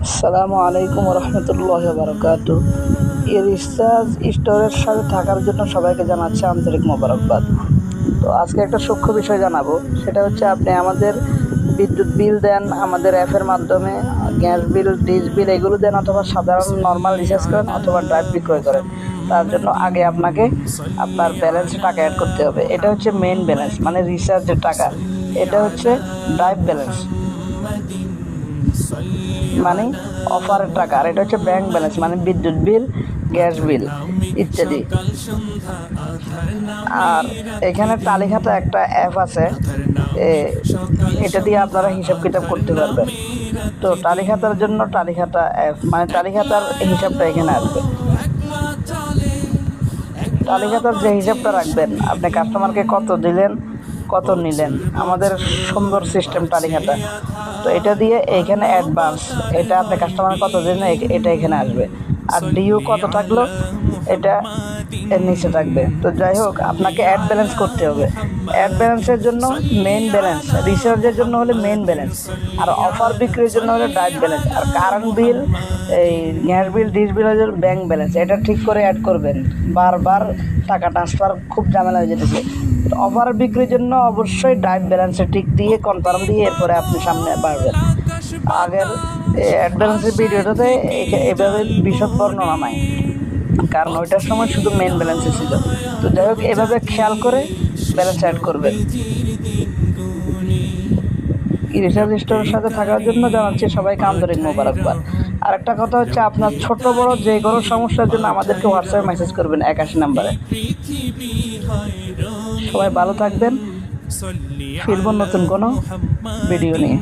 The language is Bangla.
আসসালামু আলাইকুম রহমতুল্লাহি ওয়া বারাকাতুহু। এই রিচার্জ স্টোরের সাথে থাকার জন্য সবাইকে জানাচ্ছি আন্তরিক মোবারকবাদ। তো আজকে একটা সূক্ষ্ম বিষয় জানাবো, সেটা হচ্ছে আপনি আমাদের বিদ্যুৎ বিল দেন আমাদের অ্যাপের মাধ্যমে, গ্যাস বিল, ডিশ বিল এগুলো দেন, অথবা সাধারণ নর্মাল রিচার্জ করেন অথবা ড্রাইভ বিক্রয় করেন। তার জন্য আগে আপনাকে আপনার ব্যালেন্সে টাকা অ্যাড করতে হবে। এটা হচ্ছে মেইন ব্যালেন্স, মানে রিচার্জের টাকা। এটা হচ্ছে ড্রাইভ ব্যালেন্স, মানে অফারের টাকা। আর এটা হচ্ছে ব্যাংক ব্যালেন্স, মানে বিদ্যুৎ বিল, গ্যাস বিল ইত্যাদি। আর এখানে তালিকাটা একটা অ্যাপ আছে, এটা দিয়ে আপনারা হিসাব কিতাব করতে পারবেন। তো তালিকাটার জন্য তালিকাটা অ্যাপ, মানে তালিকাটার হিসাবটা এখানে আসবে। তালিকাটার যে হিসাবটা রাখবেন, আপনি কাস্টমারকে কত দিলেন, কত নিলেন, আমাদের সুন্দর সিস্টেম তালিকাটা। তো এটা দিয়ে এইখানে অ্যাডভান্স, এটা আপনি কাস্টমার কত দিলেন এটা এখানে আসবে। আর ডিউ কত থাকলো এটা এর নিচে থাকবে। তো যাই হোক, আপনাকে অ্যাড ব্যালেন্স করতে হবে। অ্যাড ব্যালেন্সের জন্য মেইন ব্যালেন্স, রিচার্জের জন্য হলে মেইন ব্যালেন্স, আর অফার বিক্রির জন্য হলে ড্রাইভ ব্যালেন্স, আর কারেন্ট বিল, এই গ্যাস বিল, ডিশ বিল হচ্ছে ব্যাংক ব্যালেন্স। এটা ঠিক করে অ্যাড করবেন, বারবার টাকা ট্রান্সফার খুব ঝামেলা হয়ে যেতেছে। অফার বিক্রির জন্য অবশ্যই ড্রাইভ ব্যালেন্সে টিক দিয়ে কনফার্ম দিয়ে এরপরে আপনি সামনে বাড়বেন। আগের অ্যাড ব্যালেন্সের ভিডিওটাতে এভাবে বিশদ বর্ণনা নাই, কারণ ওইটার সময় শুধু মেন ব্যালেন্সে ছিল। তো যাই হোক, এভাবে খেয়াল করে ব্যালেন্স অ্যাড করবেন। রিচার্জ স্টোরের সাথে থাকার জন্য জানাচ্ছি সবাইকে আন্তরিক মোবারকবাদ। আর একটা কথা হচ্ছে, আপনার ছোট বড় যে কোনো সমস্যার জন্য আমাদেরকে হোয়াটসঅ্যাপে মেসেজ করবেন 81 নম্বরে। সবাই ভালো থাকবেন, ফিরব নতুন কোনো ভিডিও নিয়ে।